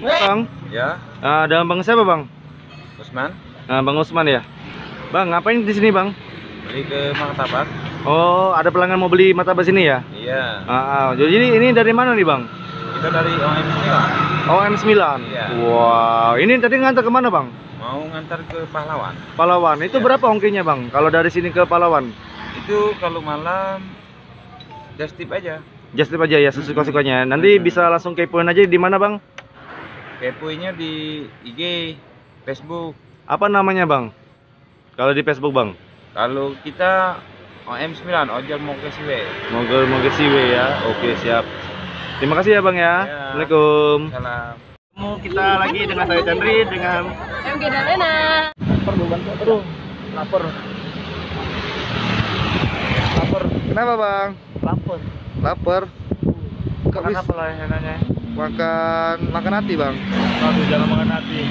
Bang, Ya, ada bang siapa bang? Usman, Bang Usman ya. Bang, ngapain di sini bang? beli ke martabak. Oh, ada pelanggan mau beli martabak sini ya? Iya, Jadi ini dari mana nih bang? kita dari OM9. Oh, M9. Iya. Wow, ini tadi ngantar kemana bang? Mau ngantar ke Pahlawan. Pahlawan. Itu Iya. berapa ongkirnya bang? Kalau dari sini ke Pahlawan? Itu kalau malam just tip aja. Just tip aja ya, sesuka-sukanya. Nanti bisa langsung kepoin aja di mana bang? Kepoinnya di IG, Facebook. Apa namanya bang? Kalau di Facebook bang? Kalau kita OM9, ojol mau ke Siwe. Mau ke Siwe ya? Oke siap. Terima kasih ya bang ya. Ya. Assalamualaikum. Salam. Kita lagi dengan saya Chandri dengan MG dan Lena. lapar beban. Aduh, lapar. Lapar. Kenapa bang? Lapor. Lapar. Kok Makan bisa apa lah enaknya? makan hati bang? Aduh, jangan makan hati.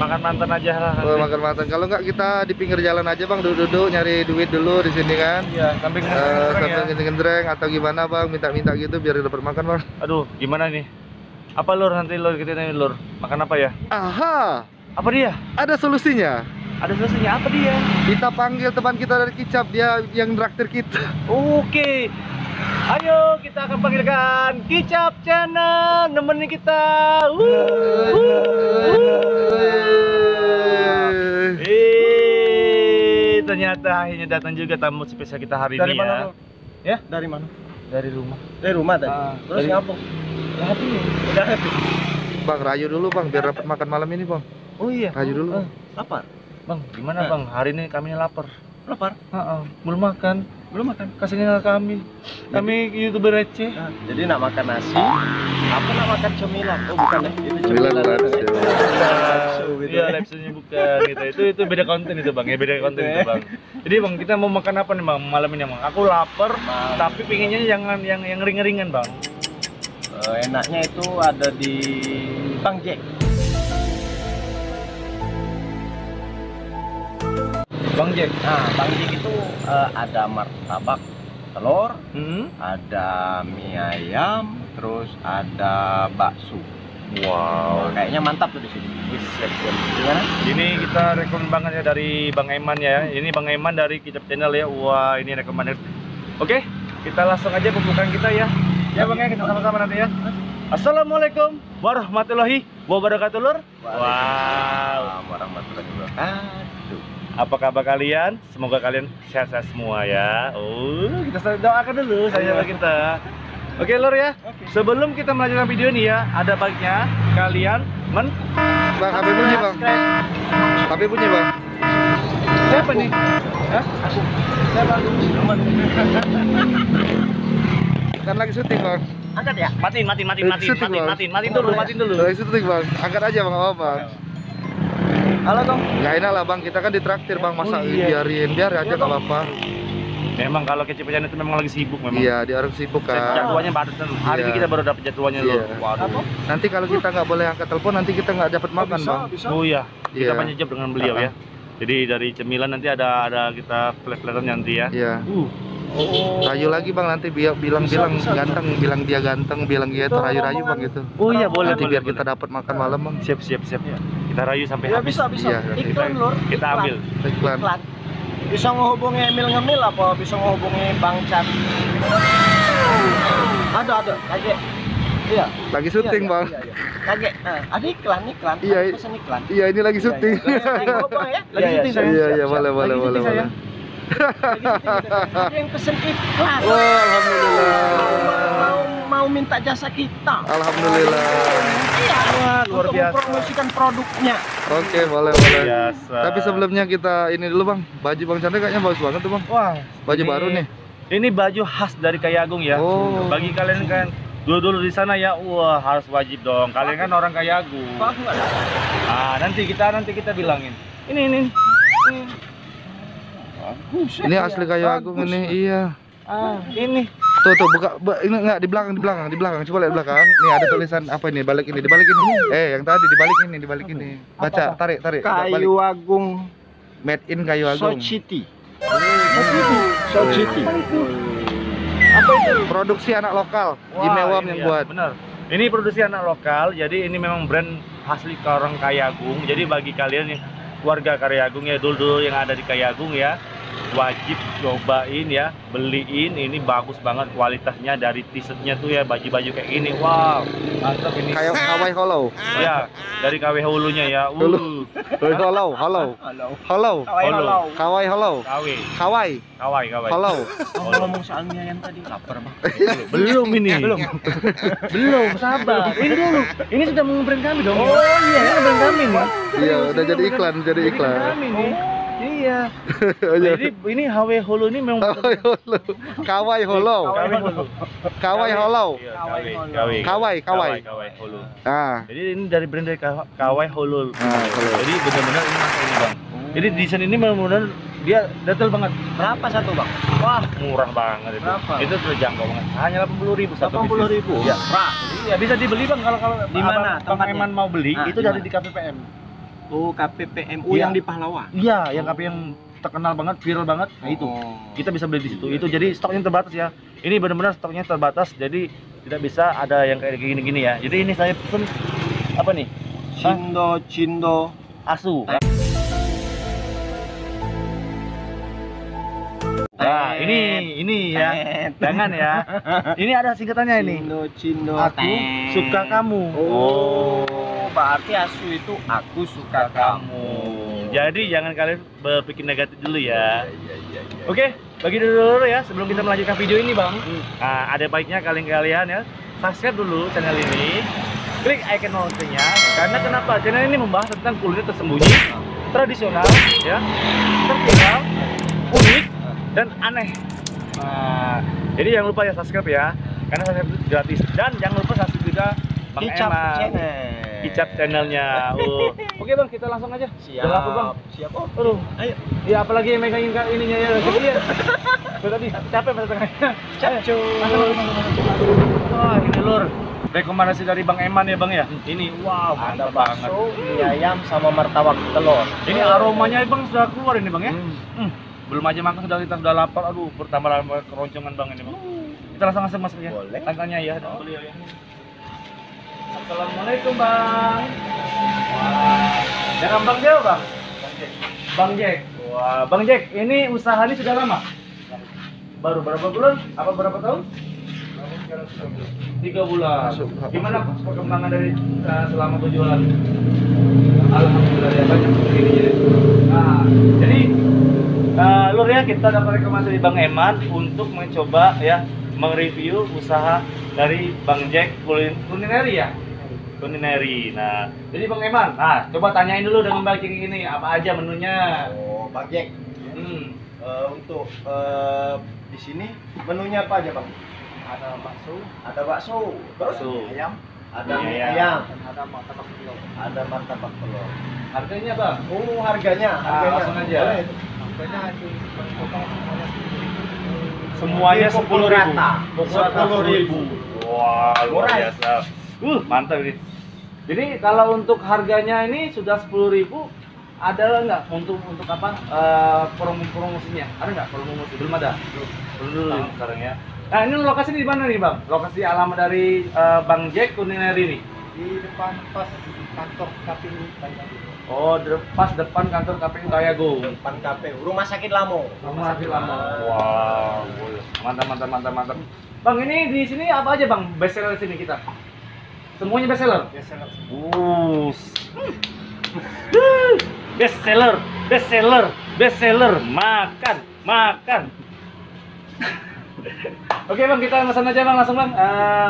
Makan mantan aja lah. Oh, makan makan. Kalau nggak kita di pinggir jalan aja bang, duduk-duduk nyari duit dulu di sini kan? Iya, samping Sambil ngendreng atau gimana bang? Minta-minta gitu biar dapat makan bang. Aduh, gimana nih? Apa lur nanti lur kita nih lur? Makan apa ya? Aha, Apa dia? ada solusinya. Ada solusinya apa dia? Kita panggil teman kita dari Kicap, dia yang traktir kita. Oke. Ayo kita akan panggilkan Kicap Channel nemenin kita. Ternyata akhirnya datang juga tamu spesial kita hari Dari ini mana, ya. Lur? Ya? Dari mana? Dari rumah. Dari rumah tadi. Terus Dari ngapung? Udah happy. Udah happy. Bang, rayu dulu bang, biar dapat makan malam ini bang. Oh iya. Rayu dulu. Bang. Lapar. Bang, gimana bang? Hari ini kami lapar. Lapar? Belum makan. Belum makan. Kasihnya kami. Kami YouTuber receh. Jadi nak makan nasi, apa nak makan cemilan? Oh bukan ya, itu Cemilan cemilan. live show. Iya, live show-nya bukan gitu. Itu beda konten itu bang, ya beda konten itu bang. Jadi bang, kita mau makan apa nih bang malam ini bang? Aku lapar, tapi pinginnya jangan yang ringan-ringan bang. Enaknya itu ada di Bang Jack. Bang Jack. Nah, Bang Jack itu ada martabak telur, Hmm? ada mie ayam, terus ada bakso. Wow. Kayaknya mantap tuh di sini. Gimana? Ini kita rekom banget ya dari Bang Eman ya. Ini Bang Eman dari Kicap Channel ya. Wah, ini recommended. Oke, kita langsung aja pembukaan kita ya. Ya Bang ya, kita sama-sama nanti ya. Assalamualaikum warahmatullahi wabarakatuh lur. Wow. Warahmatullahi wabarakatuh. Apa kabar kalian? Semoga kalian sehat-sehat semua ya. Oh, kita doakan dulu saja kita. Oke lur ya. Sebelum kita melanjutkan video ini ya, ada baiknya kalian Bang, HP bunyi bang. HP bunyi bang. Siapa nih? Hah? Aku. Siapa? Kan lagi syuting bang. Angkat ya? Matiin dulu. Lagi syuting bang. Angkat aja bang, apa? Halo Dong. Nggak enak lah bang, kita kan ditraktir bang, masa Oh, iya. biar aja nggak apa-apa. Memang kalau Kicap Channel itu memang lagi sibuk memang. Iya, dia harus sibuk kan. Jadwalnya padat tuh. Hari ini Iya. kita baru dapat jadwalnya loh. Iya. Waduh. Nanti kalau kita nggak boleh angkat telepon, nanti kita nggak dapat makan bang. Oh iya. Kita Iya. banyak job dengan beliau ya. Jadi dari cemilan nanti ada kita flat-flatan nanti ya. Iya. Oh. Rayu lagi bang, nanti bilang ganteng, bilang dia ganteng, bilang dia itu rayu-rayu bang gitu. Oh iya boleh. Nanti biar kita dapat makan malam bang. Siap. Kita rayu sampai Ya habis. bisa. Iya. Iklan lur. Kita Iklan. ambil. Iklan. Iklan. Bisa ngehubungi Emil Ngemil apa bisa ngehubungi Bang Chan? Ada kaget. Iya. Lagi syuting bang. Iya. Kaget. Ada iklan. Iya, Ada pesan iklan. Iya, ini lagi syuting. Lagi ngomong ya. Lagi syuting, sayang. Iya, boleh. Lagi syuting, sayang. Ada yang pesen iklan. Wah, alhamdulillah. Mau minta jasa kita. Alhamdulillah. Iya. Wah, luar Untuk biasa. mempromosikan produknya. Oke, boleh. Biasa. Tapi sebelumnya kita ini dulu bang, baju bang Chandra kayaknya bagus banget tuh bang. Wah, Baju ini- baru nih. Ini baju khas dari Kayagung ya. Oh. Bagi kalian kan dulu di sana ya, wah harus wajib dong. Kalian kan orang Kayagung. Kok aku nggak dapat? Nanti kita bilangin. Ini. Bagus. Ini asli kayu agung ini, iya. Ini. Tuh ini enggak di belakang, coba lihat belakang. Nih ada tulisan apa ini? Dibalik ini. Yang tadi dibalik ini. Baca, tarik. Balik. Kayu Agung Made in Kayu Agung. South City. South City. Apa itu? Produksi anak lokal. Wah, Jimmy Wam ini yang ya, buat. bener. Ini produksi anak lokal, jadi ini memang brand asli orang Kayagung. Jadi bagi kalian yang warga Kayagung ya, dulu yang ada di Kayagung ya, wajib cobain ya, beliin. Ini bagus banget kualitasnya, dari t-shirtnya tuh ya, baju-baju kayak gini. Wow, mantap ini. Kayak Kawai Hollow. Ya, dari KW Hulunya ya. Hulu. Hollow. Halo. Hollow. Halo. Kawai Hollow. KW, Kawai. KW. Hollow. Ngomong soal mie ayam tadi lapar bang. Belum ini. Belum, sabar. Ini dulu. Ini sudah mengbrand kami dong. Oh iya, ini brand kami nih. Iya, udah jadi iklan, jadi iklan. Kami nih. Iya. Oh, iya. Jadi ini HW Hulu ini memang Kawai Hollow. Kawai Hollow. KW Hulu. Kawai Hollow. Iya, KW Hulu. Ah. Jadi ini dari brand dari KW Hulu. Ah, Hulu. Jadi benar-benar ini masa ini bang. Jadi desain ini benar-benar dia detail banget. Berapa satu bang? Wah, murah banget itu. Berapa? Itu terjangkau banget. Hanya 80.000 satu 80.000. Iya. Murah. Iya, bisa dibeli bang kalau Di mana Bang tempatnya? Eman mau beli, Ah, itu di dari mana? di KPPM. Oh KPPMU Iya. yang di Pahlawan. Iya, yang KP yang terkenal banget, viral banget. Nah itu. Oh. Kita bisa beli di situ. Itu jadi stoknya terbatas ya. Ini benar-benar stoknya terbatas, jadi tidak bisa ada yang kayak gini-gini ya. Jadi ini saya pesen apa nih? Cindo. Asu. Nah, ini ya. Jangan ya. Ini ada singkatannya ini. Cindo. Aku suka kamu. Oh, berarti asu itu aku suka kamu. Jadi jangan kalian berpikir negatif dulu ya. Oke, bagi dulu ya sebelum kita melanjutkan video ini bang. Nah, ada baiknya kalian ya subscribe dulu channel ini, klik icon loncengnya. Karena kenapa? Channel ini membahas tentang kuliner tersembunyi, tradisional, ya, tertinggal, unik dan aneh. Nah, jadi jangan lupa ya subscribe ya, karena subscribe itu gratis. Dan jangan lupa subscribe juga Bang Kicap Eman. channel. Kicap channelnya. Oke bang, kita langsung aja. Siap. Udah lapar bang. Siap. Oh. Aduh. Ayo. Ya apalagi yang megangin ininya ya. Iya. Tadi capek pada tengahnya. Capcu. Wah ini lur. Rekomendasi dari Bang Eman ya bang ya. Ini wow Ada mantap banget. bakso, mie ayam sama martabak telur. Ini aromanya bang sudah keluar ini bang ya. Belum aja makan sudah lapar. Aduh bertambah keroncongan bang ini bang. Kita langsung masuk ya. Boleh. Tanggalnya ya. Beliau ya. Assalamualaikum bang. Wah, jangan bang Jack bang. Bang Jack. Wah, bang Jack, ini usaha ini sudah lama? Baru berapa bulan? Apa berapa tahun? 3 bulan. Gimana perkembangan dari selama berjualan? Alhamdulillah ya banyak begini jadi. Nah, jadi lur ya kita dapat rekomendasi dari Bang Eman untuk mencoba ya mereview usaha dari Bang Jack Kulineri ya. Kulineri. Nah, jadi Bang Eman, nah coba tanyain dulu dengan Bang Jack ini apa aja menunya. Oh, Bang Jack. Untuk di sini menunya apa aja, Bang? Ada bakso, Bakso, ayam, ada mie Iya. ayam, ada martabak telur. ada martabak telur. Harganya Bang? Oh, harganya. langsung aja. Boleh. Semuanya Pukul 10.000. rata. 10.000. Wah, luar Murah. biasa. Mantap ini. Jadi kalau untuk harganya ini sudah 10.000, ada nggak untuk apa promosinya? Ada nggak promosi? Belum ada. Belum dulu sekarang ya. Nah ini lokasi di mana nih bang? Lokasi alamat dari Bang Jack Kulineri ini? Di depan pas kantor KPU Kayagung. Oh, pas depan kantor KPU Kayagung. Depan KPU, Rumah Sakit Lamo. Rumah sakit lama. Wow, mantap. Bang ini di sini apa aja bang? Best seller di sini kita? Semuanya best seller. Best seller. Makan. Oke bang, kita pesan aja bang langsung bang.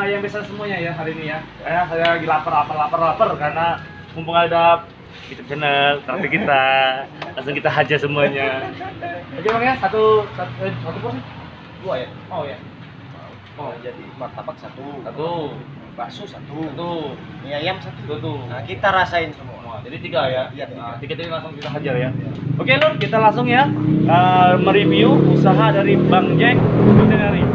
Yang bisa semuanya ya hari ini ya. Karena saya lagi lapar karena mumpung ada YouTube channel terakhir kita, langsung kita hajar semuanya. Oke bang ya, satu porsi, 2 ya? Mau ya? Oh, jadi martabak satu, bakso satu, mie ayam satu. Nah, kita rasain semua. Jadi 3 ya? Iya, 3. Nah, 3 ini langsung kita hajar ya. Oke lur, kita langsung ya mereview usaha dari Bang Jack Kulineri.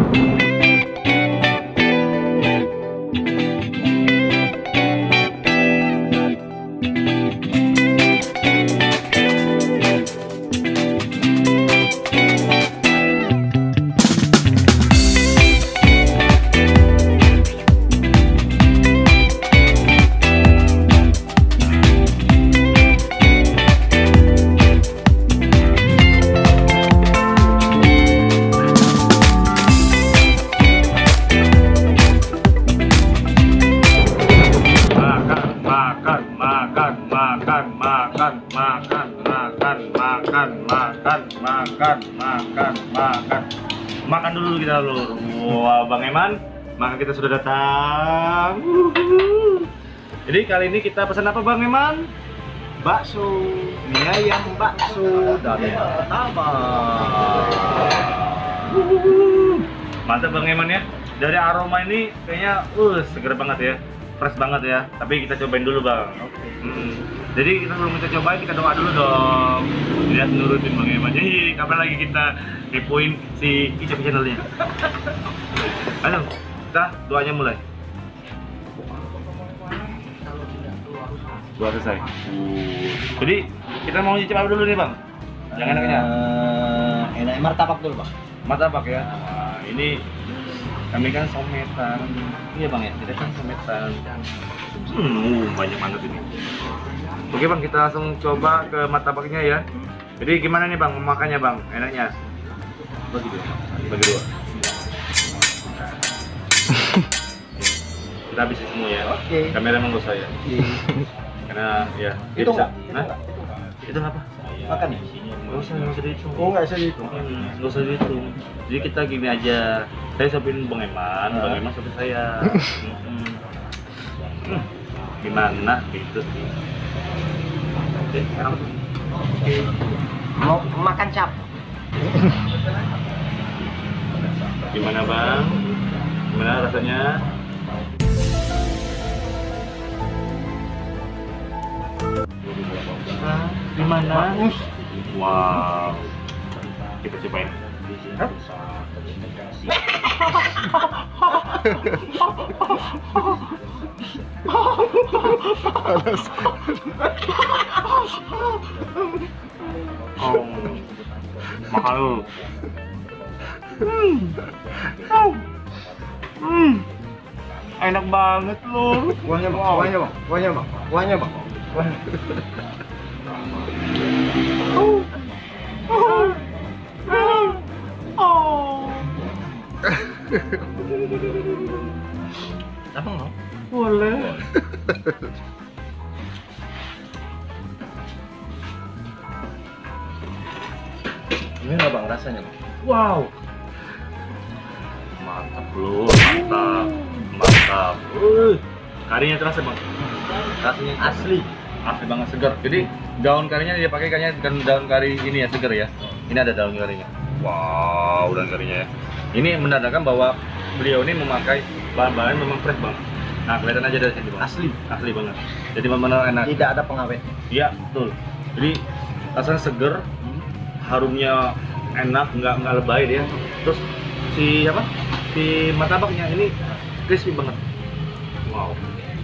Makan dulu kita lur. Wah, Bang Eman, maka kita sudah datang. Jadi kali ini kita pesan apa Bang Eman? Bakso, mie ayam bakso dari martabak. Mantap Bang Eman ya. Dari aroma ini kayaknya seger banget ya. Fresh banget ya. Tapi kita cobain dulu Bang. Oke. Jadi kita sebelum kita cobain, kita doa dulu dong. Lihat nurutin Bang Eman. Jadi kapan lagi kita kepoin si Icap channelnya. Ayo, kita doanya mulai. Doa selesai. Jadi kita mau nyicip apa dulu nih Bang? Yang enaknya? Enak martabak dulu Bang. Martabak ya. Nah, ini kami kan sometan. Iya Bang ya, kita kan sometan. Banyak banget ini. Oke Bang, kita langsung coba ke martabaknya ya. Jadi gimana nih Bang memakannya Bang? Enaknya? Bagi dua. Kita habisin semua ya. Oke. Kamera emang gak saya. Karena ya dia Itu bisa. enggak? Itu apa? Makan nih. Nggak usah dihitung. Oh, enggak bisa dihitung. Nggak usah dihitung. Jadi kita gini aja. Saya sopin Bang Eman, Bang Eman sopin saya. Gimana gitu sih. Oke, sekarang Mau makan cap. gimana Bang? Gimana rasanya? Gimana? Bagus. Wow. Kita cobain. Mahal lu. Enak banget lu. Kuahnya Bang. Kuahnya Bang. Apa nggak? Boleh. Gimana Bang rasanya Bang? Wow. Mantap bro, mantap. Karinya terasa Bang. Rasanya Asli. asli banget, segar. Jadi daun karinya dia pakai kayaknya bukan daun kari ini ya, segar ya. Ini ada daun karinya. Wow, daun karinya ya. Ini menandakan bahwa beliau ini memakai bahan-bahan memang fresh Bang. Nah, kelihatan aja dari sini Bang. Asli banget. Jadi benar-benar enak. Tidak ada pengawet. Iya, betul. Jadi rasanya seger, harumnya enak, nggak lebay dia. Terus si martabaknya ini crispy banget. Wow,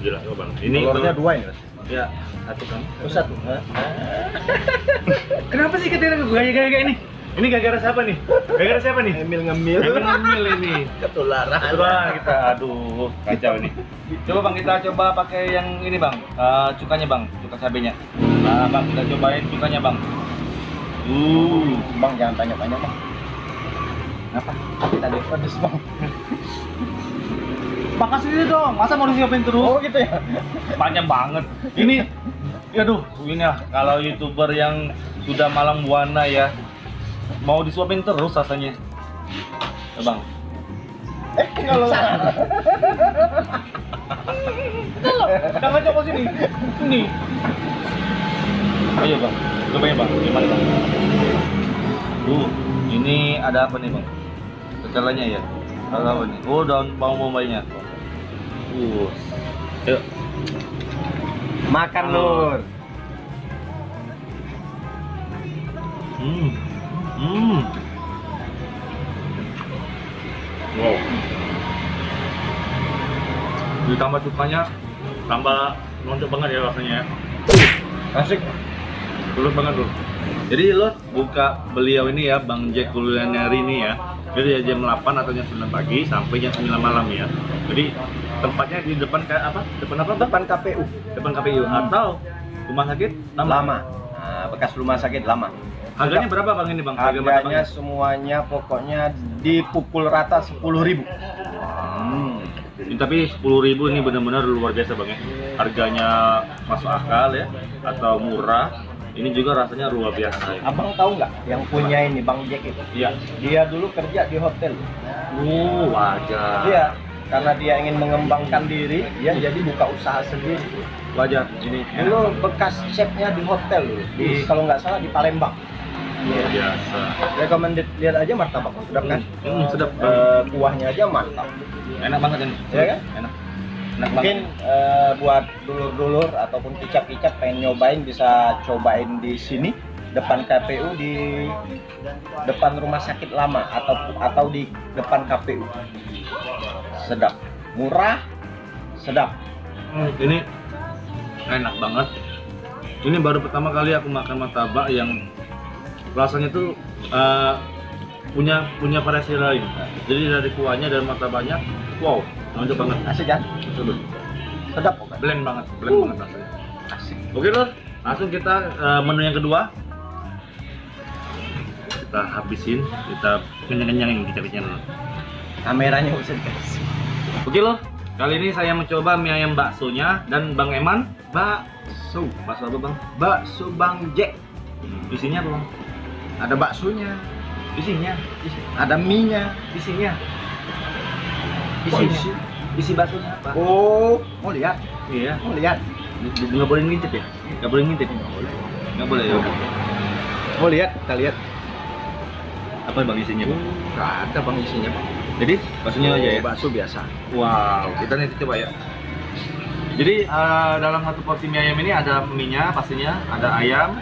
gila banget. Ini Telurnya dua ini. ya satu kan. Oh, satu. Kenapa sih kita gaya-gaya ini? Ini gara-gara siapa nih? Gara-gara siapa nih? Emil ngemil. Emang ngemil ini. Ketularan. Coba kita, aduh kacau ini. Coba Bang, kita coba pakai yang ini Bang, cukanya Bang, cuka cabenya. Nah Bang, kita cobain cukanya Bang. Bang jangan tanya-tanya Bang. Apa? Kita ada pedes Bang. Makasih dong, masa mau disiapin terus? Oh gitu ya. Panjang banget. Ini, aduh, ini lah kalau YouTuber yang sudah malang buana ya, mau disuapin terus rasanya. Ya, Bang. Kalau Jangan coba sini. Sini. Ayo Bang, cobain Bang. Gimana Bang? Ini ada apa nih Bang? Tetelannya ya? Ada apa nih? Oh, daun bawang bombaynya. Yuk. makan Lur. Wow. Ditambah cukanya, tambah nonjok banget ya rasanya ya. Asik. Sulit banget tuh. Jadi lo buka beliau ini ya, Bang Jack Kuliner ini ya. Jadi jam 8 atau jam 9 pagi sampai jam 9 malam ya. Jadi tempatnya di depan kayak apa? Depan apa? Depan KPU. Depan KPU atau rumah sakit Lama. Nah, bekas rumah sakit lama. Harganya berapa Bang ini Bang? Harganya semuanya pokoknya dipukul rata 10.000. Tapi 10.000 ini benar-benar luar biasa Bang ya. Harganya masuk akal ya, atau murah. Ini juga rasanya luar biasa ya. Abang tahu nggak yang punya ini Bang Jack itu? Iya. Dia dulu kerja di hotel. Wajar. Iya, karena dia ingin mengembangkan diri, dia jadi buka usaha sendiri. Wajar. Ini Dulu bekas chefnya di hotel dulu, di kalau nggak salah di Palembang. luar biasa. Recommended, lihat aja martabak, sedap kan? Sedap. Kuahnya aja mantap. Enak banget ini. Iya kan? Enak. Enak Mungkin buat dulur-dulur ataupun kicap-kicap pengen nyobain bisa cobain di sini depan KPU di depan rumah sakit lama atau di depan KPU. Sedap, murah, sedap. Ini enak banget. Ini baru pertama kali aku makan martabak yang rasanya tuh punya variasi lain. Jadi dari kuahnya dan martabaknya, wow, mantap banget. Asik kan? Betul. Sedap pokoknya. Blend banget rasanya. Asik. Oke lor, langsung kita menu yang kedua. Kita habisin, kita kenyang-kenyangin kicap-kicapnya dulu. Kameranya bisa dikasih. Oke lor, kali ini saya mencoba mie ayam baksonya dan Bang Eman. Bakso apa bang? Bakso Bang Jack. Isinya apa bang? Ada baksonya, Isinya, ada mie-nya. isinya. Isi. Isi baksonya apa? Oh, mau lihat? Iya. Mau lihat? Nggak boleh ngintip ya? Nggak boleh ngintip? Nggak boleh ya udah. Mau lihat? Kita lihat. Apa bang isinya bang? Nggak ada Bang isinya Bang. Jadi baksonya aja ya? Bakso biasa. Wow, kita nanti coba ya. Jadi dalam satu porsi mie ayam ini ada mie-nya pastinya, ada ayam,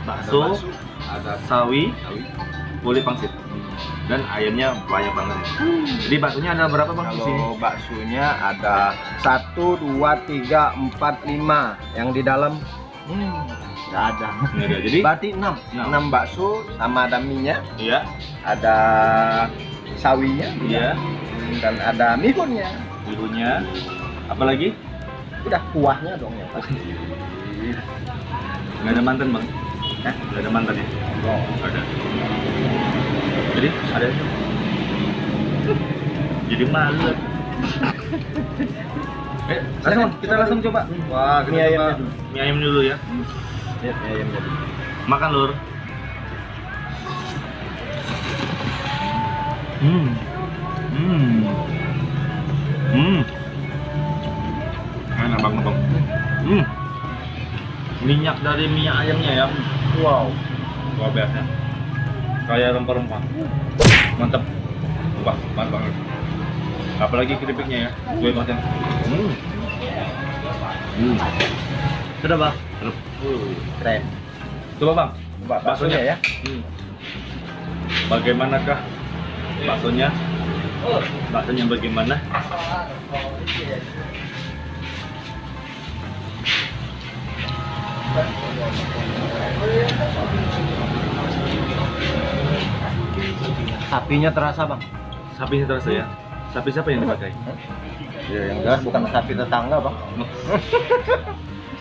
bakso, ada sawi, kulit pangsit, dan ayamnya banyak banget ya. Jadi baksonya ada berapa bang di sini? Kalau baksonya ada 1, 2, 3, 4, 5. Yang di dalam nggak ada. Nggak ada. Jadi Berarti 6 bakso sama ada mie-nya, iya, ada sawinya, iya, dan ada mihunnya. bihunnya, apa lagi? Udah kuahnya dong ya pasti. Nggak ada mantan bang? Hah? Nggak ada mantan ya? Oh. Ada. Jadi ada. Jadi malu. Langsung kita langsung coba. Wah, kita Mie coba ayamnya dulu. mie ayam dulu ya. Lihat mie ayamnya dulu. Makan lur. Enak banget bang. Minyak dari mie ayamnya ya. Wow, luar biasa. Kayak rempah-rempah. Mantap. Wah, mantap banget. Apalagi keripiknya ya. Gue banget. Sudah bang. Sedap. Keren. Coba bang. Baksonya ya. Bagaimanakah baksonya? Baksonya bagaimana? Sapinya terasa Bang. Sapinya terasa ya? Sapi siapa yang dipakai? Ya yang jelas bukan sapi tetangga Bang.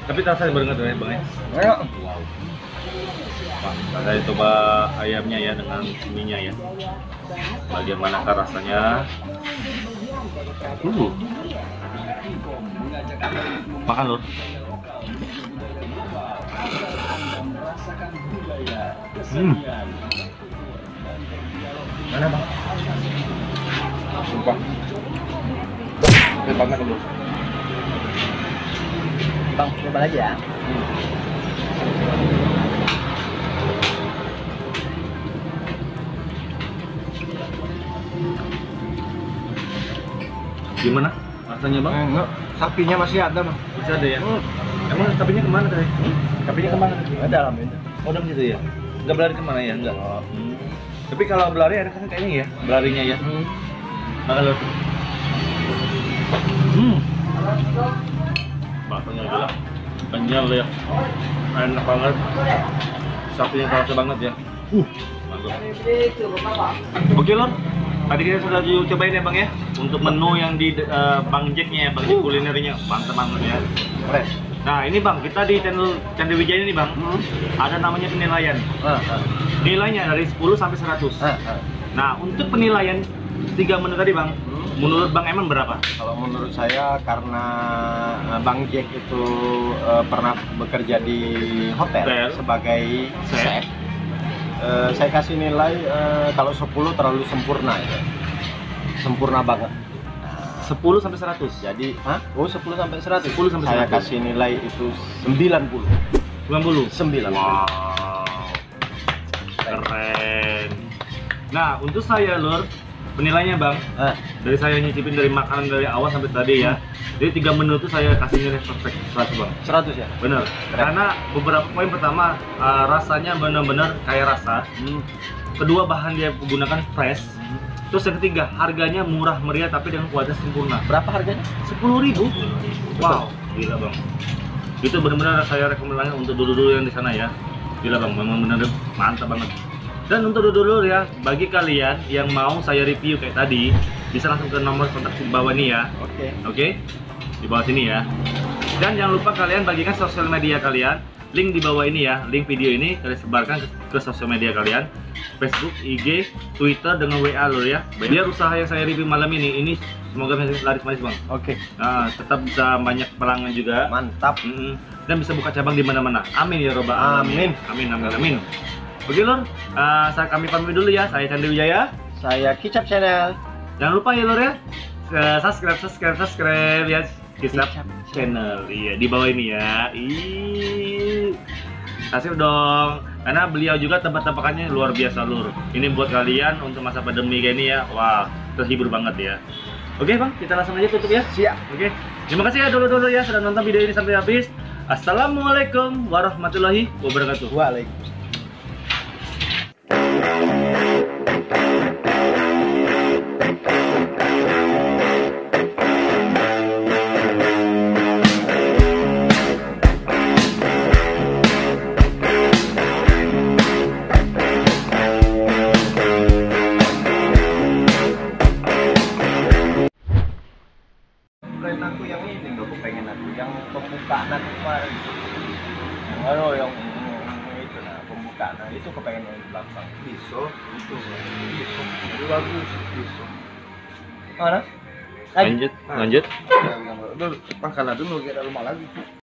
Tapi terasa banget ya bang ya? Ayo. Wow. Wah, saya coba ayamnya ya dengan mie-nya ya. Bagaimanakah rasanya? Makan lur. Mana Bang? Sumpah. Oke banget lur. Bang, coba lagi ya. Gimana rasanya bang? Enggak, sapinya masih ada Bang. Bisa ada ya? Emang sapinya kemana tadi? Sapinya kemana? Dalam ini. Oh dalam situ ya? Nggak berlari kemana ya? Enggak. Tapi kalau berlari ada kan kayaknya ya? Berlarinya ya? Makan lur. Baksonya adalah kenyal ya, enak banget, sapinya terasa banget ya. Mantap. Oke lor, tadi kita sudah cobain ya bang ya, untuk menu yang di Bang Jacknya ya, Bang Jack kulinernya, mantap banget ya. Keren. Nah ini bang, kita di channel Candi Wijaya ini bang, ada namanya penilaian. Nilainya dari 10 sampai 100. Nah untuk penilaian 3 menu tadi Bang, menurut Bang Eman berapa? Kalau menurut saya karena Bang Jack itu pernah bekerja di hotel sebagai chef, saya kasih nilai kalau 10 terlalu sempurna ya. Sempurna banget. 10 sampai 100. Jadi, oh 10 sampai 100. 10 sampai saya 100. kasih nilai itu 90. 90. 90. Wow. Keren. Nah, untuk saya Lur, penilaiannya Bang, dari saya nyicipin dari makanan dari awal sampai tadi ya. Jadi 3 menu itu saya kasih nilai perfect 100 Bang. 100 ya? Bener. Karena beberapa poin pertama rasanya benar-benar kayak rasa. Kedua bahan dia gunakan fresh. Terus yang ketiga harganya murah meriah tapi dengan kualitas sempurna. Berapa harganya? 10.000. Wow, gila Bang. Itu benar-benar saya rekomendasikan untuk dulu-dulu yang di sana ya. Gila Bang, memang benar mantap banget. Dan untuk dulu-dulu ya, bagi kalian yang mau saya review kayak tadi, bisa langsung ke nomor kontak di bawah ini ya. Oke? Di bawah sini ya. Dan jangan lupa kalian bagikan sosial media kalian. Link di bawah ini ya, link video ini kalian sebarkan ke sosial media kalian, Facebook, IG, Twitter dengan WA lo ya. Biar usaha yang saya review malam ini semoga bisa laris manis Bang. Nah, tetap bisa banyak pelanggan juga. Mantap. Dan bisa buka cabang di mana-mana. Amin ya robbal alamin. Amin. Oke Lur, kami pamit dulu ya. Saya Chandra Wijaya. Saya Kicap Channel. Jangan lupa ya Lur ya, subscribe ya. Kicap Channel, iya di bawah ini ya. Kasih dong, karena beliau juga tebak-tebakannya luar biasa Lur. Ini buat kalian untuk masa pandemi kayak ini ya, wah terhibur banget ya. Oke Bang, kita langsung aja tutup ya. Siap. Oke, terima kasih ya dulu ya sudah nonton video ini sampai habis. Assalamualaikum warahmatullahi wabarakatuh. Waalaikumsalam. Bukan aku yang ini loh, pengen aku yang pembukaan aku kemarin. Yang itu nah, pembukaan nah, itu kepengen yang di belakang. Bisa, itu bagus, bisa. Mana? Lanjut. Dulu, makanlah dulu kita rumah lagi.